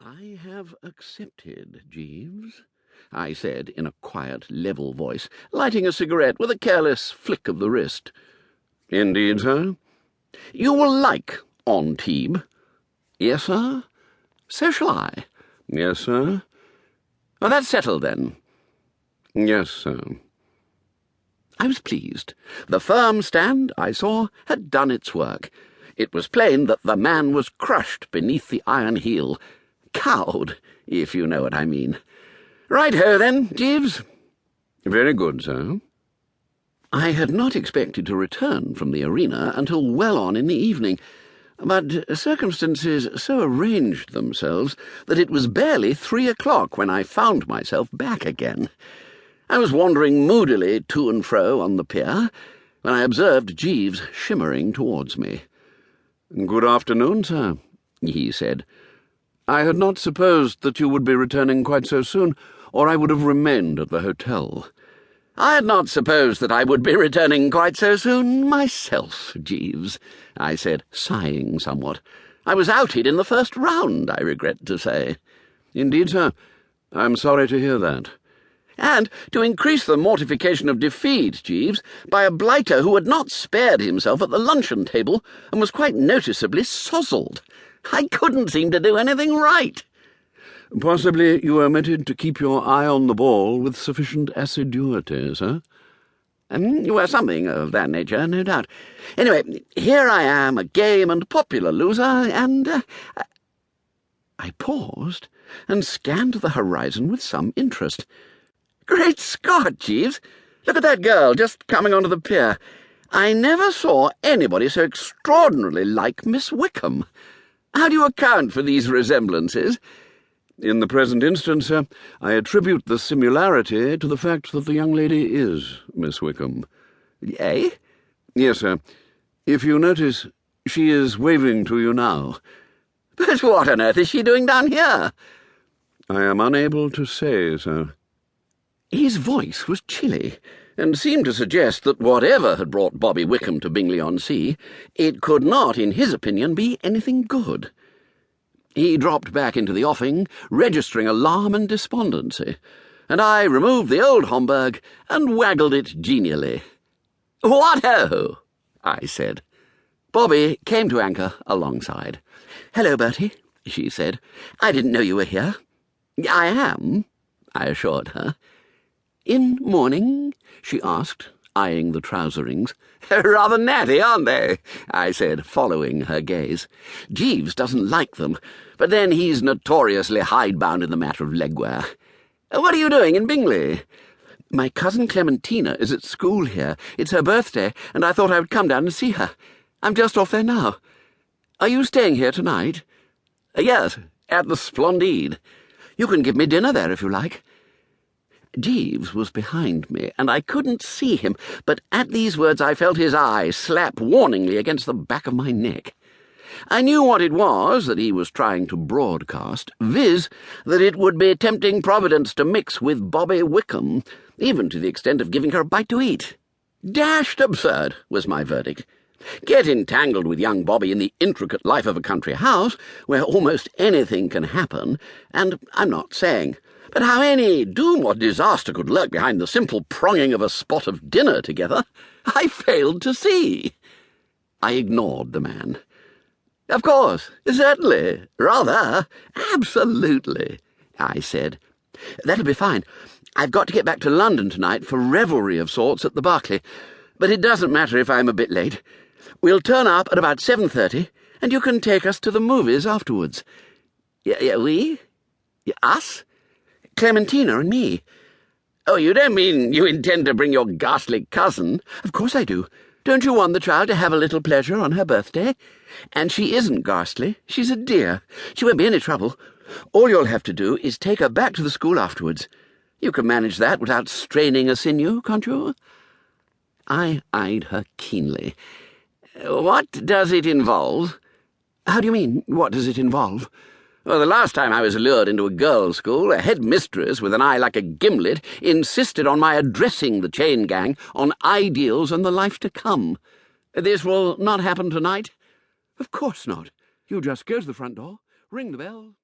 "I have accepted, Jeeves," I said in a quiet, level voice, lighting a cigarette with a careless flick of the wrist. "Indeed, sir?" "You will like Antibes." "Yes, sir." "So shall I." "Yes, sir." "Well, that's settled, then." "Yes, sir." I was pleased. The firm stand, I saw, had done its work. It was plain that the man was crushed beneath the iron heel. Cowed, if you know what I mean. "Right-ho, then, Jeeves." "Very good, sir." I had not expected to return from the arena until well on in the evening, but circumstances so arranged themselves that it was barely 3 o'clock when I found myself back again. I was wandering moodily to and fro on the pier when I observed Jeeves shimmering towards me. "Good afternoon, sir," he said. "I had not supposed that you would be returning quite so soon, or I would have remained at the hotel." "I had not supposed that I would be returning quite so soon myself, Jeeves," I said, sighing somewhat. "I was outed in the first round, I regret to say." "Indeed, sir. I am sorry to hear that." "And to increase the mortification of defeat, Jeeves, by a blighter who had not spared himself at the luncheon table and was quite noticeably sozzled. I couldn't seem to do anything right." "Possibly you omitted to keep your eye on the ball with sufficient assiduity, sir?" "Well, something of that nature, no doubt. Anyway, here I am, a game and popular loser, and I paused and scanned the horizon with some interest. "Great Scott, Jeeves! Look at that girl just coming onto the pier. I never saw anybody so extraordinarily like Miss Wickham. How do you account for these resemblances?" "In the present instance, sir, I attribute the similarity to the fact that the young lady is Miss Wickham." "Eh?" "Yes, sir. If you notice, she is waving to you now." "But what on earth is she doing down here?" "I am unable to say, sir." His voice was chilly, and seemed to suggest that whatever had brought Bobby Wickham to Bingley-on-Sea, it could not, in his opinion, be anything good. He dropped back into the offing, registering alarm and despondency, and I removed the old Homburg and waggled it genially. "What-ho!" I said. Bobby came to anchor alongside. "Hello, Bertie," she said. "I didn't know you were here." "I am," I assured her. "In mourning?" she asked, eyeing the trouserings. "Rather natty, aren't they?" I said, following her gaze. "Jeeves doesn't like them, but then he's notoriously hidebound in the matter of legwear. What are you doing in Bingley?" "My cousin Clementina is at school here. It's her birthday, and I thought I would come down and see her. I'm just off there now. Are you staying here tonight?" "Yes, at the Splendide. You can give me dinner there if you like." Jeeves was behind me, and I couldn't see him, but at these words I felt his eye slap warningly against the back of my neck. I knew what it was that he was trying to broadcast, viz., that it would be tempting Providence to mix with Bobby Wickham, even to the extent of giving her a bite to eat. Dashed absurd, was my verdict. Get entangled with young Bobby in the intricate life of a country house, where almost anything can happen, and I'm not saying, but how any doom or disaster could lurk behind the simple pronging of a spot of dinner together, I failed to see. I ignored the man. "Of course, certainly, rather, absolutely," I said. "That'll be fine. I've got to get back to London tonight for revelry of sorts at the Berkeley, but it doesn't matter if I'm a bit late. We'll turn up at about 7:30, and you can take us to the movies afterwards." We? Us? Clementina and me." "Oh, you don't mean you intend to bring your ghastly cousin?" "Of course I do. Don't you want the child to have a little pleasure on her birthday? And she isn't ghastly. She's a dear. She won't be any trouble. All you'll have to do is take her back to the school afterwards. You can manage that without straining a sinew, can't you?" I eyed her keenly. "What does it involve?" "How do you mean, what does it involve?" "Well, the last time I was lured into a girls' school, a headmistress with an eye like a gimlet insisted on my addressing the chain gang on ideals and the life to come. This will not happen tonight?" "Of course not. You just go to the front door, ring the bell,